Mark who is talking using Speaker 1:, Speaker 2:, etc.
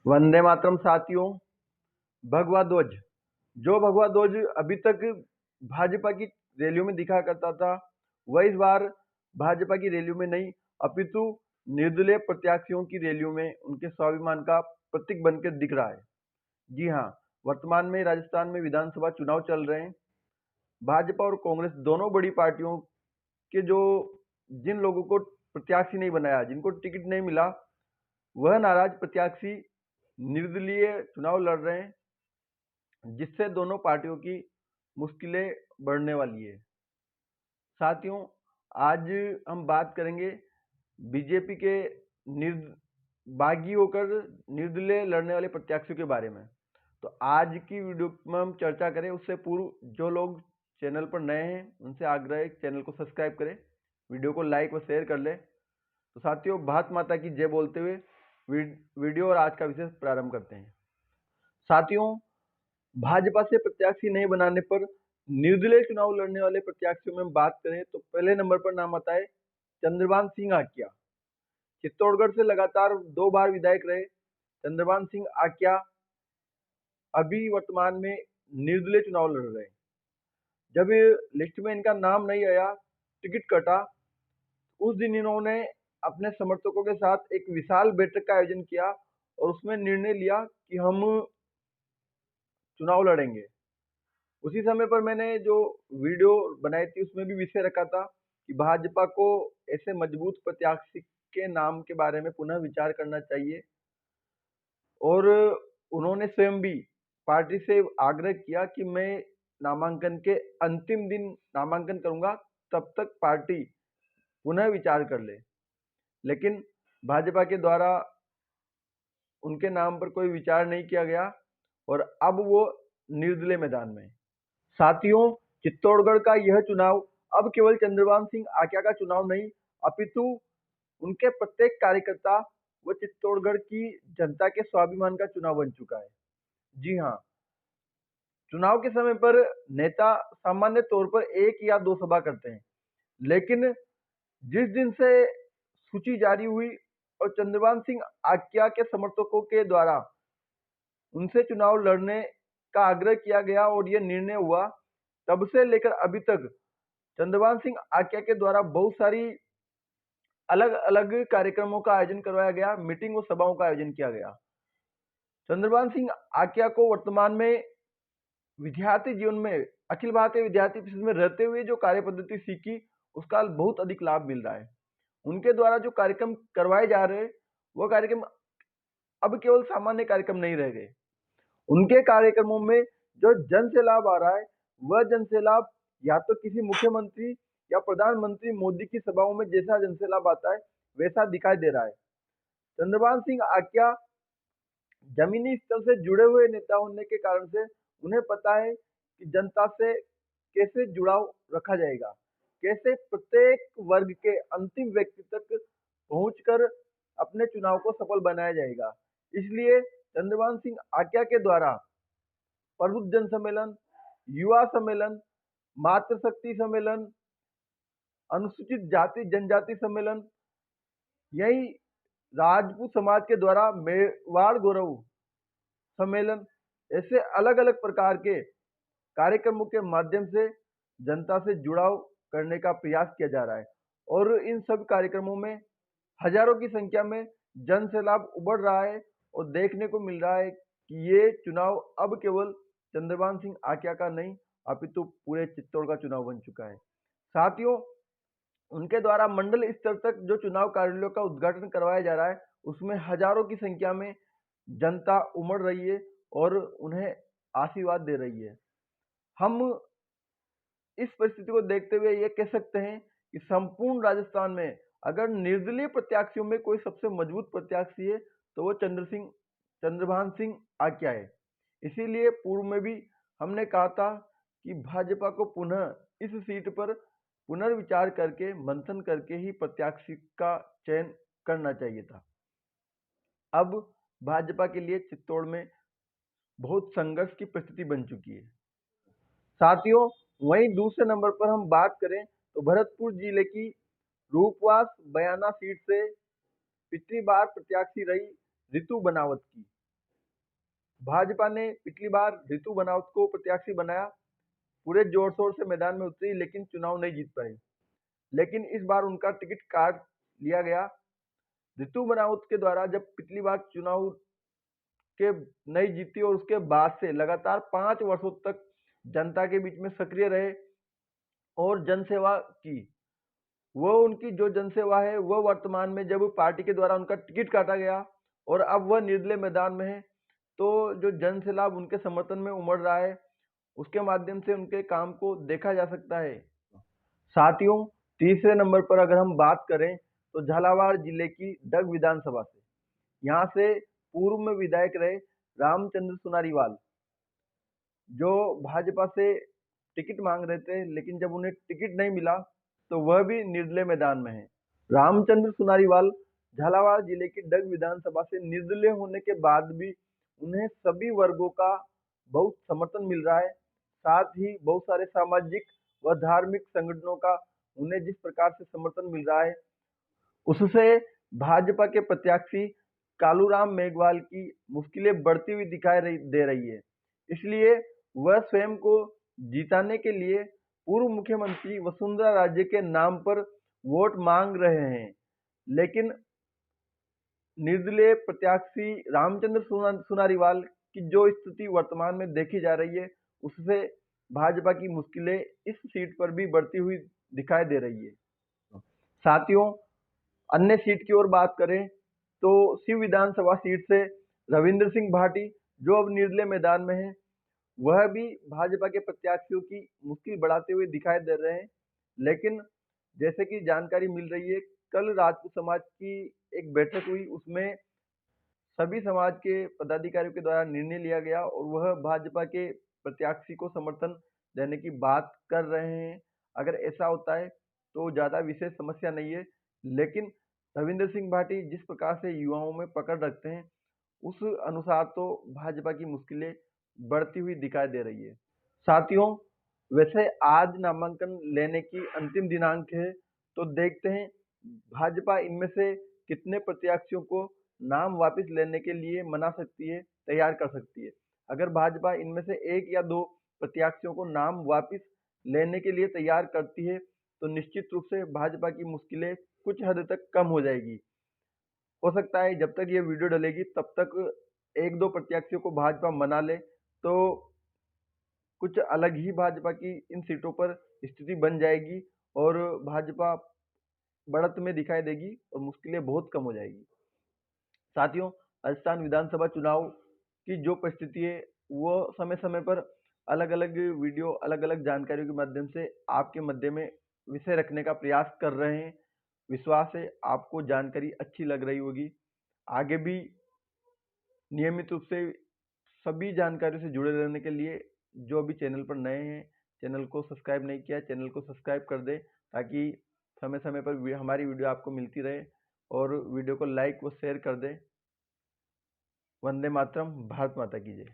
Speaker 1: वंदे मातरम साथियों। भगवा ध्वज, जो भगवा ध्वज अभी तक भाजपा की रैलियों में दिखा करता था, वह इस बार भाजपा की रैलियों में नहीं अपितु निर्दलीय प्रत्याशियों की रैलियों में उनके स्वाभिमान का प्रतीक बनकर दिख रहा है। जी हाँ, वर्तमान में राजस्थान में विधानसभा चुनाव चल रहे हैं। भाजपा और कांग्रेस दोनों बड़ी पार्टियों के जो जिन लोगों को प्रत्याशी नहीं बनाया, जिनको टिकट नहीं मिला, वह नाराज प्रत्याशी निर्दलीय चुनाव लड़ रहे हैं, जिससे दोनों पार्टियों की मुश्किलें बढ़ने वाली है। साथियों, आज हम बात करेंगे बीजेपी के बागी होकर निर्दलीय लड़ने वाले प्रत्याशियों के बारे में। तो आज की वीडियो में हम चर्चा करें, उससे पूर्व जो लोग चैनल पर नए हैं उनसे आग्रह है चैनल को सब्सक्राइब करें, वीडियो को लाइक व शेयर कर लें। तो साथियों, भारत माता की जय बोलते हुए वीडियो और आज का विषय प्रारंभ करते हैं। साथियों, भाजपा से प्रत्याशी नहीं बनाने पर निर्दलीय चुनाव लड़ने वाले प्रत्याशियों में बात करें तो पहले नंबर पर नाम आता है चंद्रभान सिंह आकिया। चित्तौड़गढ़ से लगातार 2 बार विधायक रहे चंद्रभान सिंह आकिया अभी वर्तमान में निर्दलीय चुनाव लड़ रहे हैं। जब लिस्ट में इनका नाम नहीं आया, टिकट कटा, उस दिन इन्होंने अपने समर्थकों के साथ एक विशाल बैठक का आयोजन किया और उसमें निर्णय लिया कि हम चुनाव लड़ेंगे। उसी समय पर मैंने जो वीडियो बनाई थी उसमें भी विषय रखा था कि भाजपा को ऐसे मजबूत प्रत्याशी के नाम के बारे में पुनः विचार करना चाहिए और उन्होंने स्वयं भी पार्टी से आग्रह किया कि मैं नामांकन के अंतिम दिन नामांकन करूंगा, तब तक पार्टी पुनः विचार कर ले। लेकिन भाजपा के द्वारा उनके नाम पर कोई विचार नहीं किया गया और अब वो निर्दलीय मैदान में। साथियों, चित्तौड़गढ़ का यह चुनाव अब केवल चंद्रभान सिंह आकिया का चुनाव नहीं, अपितु उनके प्रत्येक कार्यकर्ता व चित्तौड़गढ़ की जनता के स्वाभिमान का चुनाव बन चुका है। जी हाँ, चुनाव के समय पर नेता सामान्य तौर पर 1 या 2 सभा करते हैं, लेकिन जिस दिन से सूची जारी हुई और चंद्रभान सिंह आकिया के समर्थकों के द्वारा उनसे चुनाव लड़ने का आग्रह किया गया और यह निर्णय हुआ, तब से लेकर अभी तक चंद्रभान सिंह आकिया के द्वारा बहुत सारी अलग अलग कार्यक्रमों का आयोजन करवाया गया, मीटिंग और सभाओं का आयोजन किया गया। चंद्रभान सिंह आकिया को वर्तमान में विद्यार्थी जीवन में अखिल भारतीय विद्यार्थी परिषद में रहते हुए जो कार्य पद्धति सीखी, उसका बहुत अधिक लाभ मिल रहा है। उनके द्वारा जो कार्यक्रम करवाए जा रहे हैं, वो कार्यक्रम अब केवल सामान्य कार्यक्रम नहीं रह गए। उनके कार्यक्रमों में जो जन से लाभ आ रहा है, वह जन से लाभ या तो किसी मुख्यमंत्री या प्रधानमंत्री मोदी की सभाओं में जैसा जन से लाभ आता है, वैसा दिखाई दे रहा है। चंद्रभान सिंह आकिया जमीनी स्तर से जुड़े हुए नेता होने के कारण से उन्हें पता है कि जनता से कैसे जुड़ाव रखा जाएगा, कैसे प्रत्येक वर्ग के अंतिम व्यक्ति तक पहुंचकर अपने चुनाव को सफल बनाया जाएगा। इसलिए चंद्रभान सिंह आकिया के द्वारा प्रबुद्ध जन सम्मेलन, युवा सम्मेलन, मातृशक्ति सम्मेलन, अनुसूचित जाति जनजाति सम्मेलन, यही राजपूत समाज के द्वारा मेवाड़ गौरव सम्मेलन, ऐसे अलग अलग प्रकार के कार्यक्रमों के माध्यम से जनता से जुड़ाव करने का प्रयास किया जा रहा है और इन सब कार्यक्रमों में हजारों की संख्या में जन से लाभ उभर रहा है और देखने को मिल रहा है कि ये चुनाव अब केवल चंद्रभान सिंह आकिया का नहीं, अपितु पूरे चित्तौड़ का चुनाव बन चुका है। साथियों, उनके द्वारा मंडल स्तर तक जो चुनाव कार्यालयों का उद्घाटन करवाया जा रहा है, उसमें हजारों की संख्या में जनता उमड़ रही है और उन्हें आशीर्वाद दे रही है। हम इस परिस्थिति को देखते हुए ये कह सकते हैं कि संपूर्ण राजस्थान में अगर निर्दलीय प्रत्याशियों में कोई सबसे मजबूत प्रत्याशी है तो वो चंद्रभान सिंह आकिया है। इसीलिए पूर्व में भी हमने कहा था कि भाजपा को पुनः इस सीट पर पुनर्विचार करके मंथन करके ही प्रत्याशी का चयन करना चाहिए था। अब भाजपा के लिए चित्तौड़ में बहुत संघर्ष की परिस्थिति बन चुकी है। साथियों, वहीं दूसरे नंबर पर हम बात करें तो भरतपुर जिले की रूपवास बयाना सीट से पिछली बार प्रत्याशी रही रितु बनावत की। भाजपा ने पिछली बार रितु बनावत को प्रत्याशी बनाया, पूरे जोर शोर से मैदान में उतरी लेकिन चुनाव नहीं जीत पाई। लेकिन इस बार उनका टिकट काट लिया गया। रितु बनावत के द्वारा जब पिछली बार चुनाव के नहीं जीती और उसके बाद से लगातार 5 वर्षों तक जनता के बीच में सक्रिय रहे और जनसेवा की। वो उनकी जो जनसेवा है वह वर्तमान में जब पार्टी के द्वारा उनका टिकट काटा गया और अब वह निर्दलीय मैदान में है, तो जो जन से लाभ उनके समर्थन में उमड़ रहा है, उसके माध्यम से उनके काम को देखा जा सकता है। साथियों, तीसरे नंबर पर अगर हम बात करें तो झालावाड़ जिले की डग विधानसभा से, यहाँ से पूर्व में विधायक रहे रामचंद्र सुनारीवाल, जो भाजपा से टिकट मांग रहे थे लेकिन जब उन्हें टिकट नहीं मिला तो वह भी निर्दलीय मैदान में है। रामचंद्र सुनारीवाल झालावाड़ जिले की डग विधानसभा से निर्दलीय होने के बाद भी उन्हें सभी वर्गों का बहुत समर्थन मिल रहा है। साथ ही बहुत सारे सामाजिक व धार्मिक संगठनों का उन्हें जिस प्रकार से समर्थन मिल रहा है, उससे भाजपा के प्रत्याशी कालूराम मेघवाल की मुश्किलें बढ़ती हुई दिखाई दे रही है। इसलिए वह स्वयं को जिताने के लिए पूर्व मुख्यमंत्री वसुंधरा राजे के नाम पर वोट मांग रहे हैं। लेकिन निर्दलीय प्रत्याशी रामचंद्र सुनारीवाल की जो स्थिति वर्तमान में देखी जा रही है, उससे भाजपा की मुश्किलें इस सीट पर भी बढ़ती हुई दिखाई दे रही है। साथियों, अन्य सीट की ओर बात करें तो शिव विधानसभा सीट से रविंद्र सिंह भाटी, जो अब निर्दलीय मैदान में है, वह भी भाजपा के प्रत्याशियों की मुश्किल बढ़ाते हुए दिखाई दे रहे हैं। लेकिन जैसे कि जानकारी मिल रही है, कल राजपूत समाज की एक बैठक हुई, उसमें सभी समाज के पदाधिकारियों के द्वारा निर्णय लिया गया और वह भाजपा के प्रत्याशी को समर्थन देने की बात कर रहे हैं। अगर ऐसा होता है तो ज़्यादा विशेष समस्या नहीं है, लेकिन रविंद्र सिंह भाटी जिस प्रकार से युवाओं में पकड़ रखते हैं, उस अनुसार तो भाजपा की मुश्किलें बढ़ती हुई दिखाई दे रही है। साथियों, वैसे आज नामांकन लेने की अंतिम दिनांक है, तो देखते हैं भाजपा इनमें से कितने प्रत्याशियों को नाम वापस लेने के लिए मना सकती है, तैयार कर सकती है। अगर भाजपा इनमें से 1 या 2 प्रत्याशियों को नाम वापस लेने के लिए तैयार करती है, तो निश्चित रूप से भाजपा की मुश्किलें कुछ हद तक कम हो जाएगी। हो सकता है जब तक ये वीडियो डलेगी तब तक 1-2 प्रत्याशियों को भाजपा मना ले, तो कुछ अलग ही भाजपा की इन सीटों पर स्थिति बन जाएगी और भाजपा बढ़त में दिखाई देगी और मुश्किलें बहुत कम हो जाएगी। साथियों, राजस्थान विधानसभा चुनाव की जो परिस्थिति है, वो समय समय पर अलग अलग वीडियो, अलग अलग जानकारियों के माध्यम से आपके मध्य में विषय रखने का प्रयास कर रहे हैं। विश्वास है आपको जानकारी अच्छी लग रही होगी। आगे भी नियमित रूप से सभी जानकारियों से जुड़े रहने के लिए जो अभी चैनल पर नए हैं, चैनल को सब्सक्राइब नहीं किया, चैनल को सब्सक्राइब कर दें, ताकि समय समय पर हमारी वीडियो आपको मिलती रहे और वीडियो को लाइक व शेयर कर दें। वंदे मातरम। भारत माता की जय।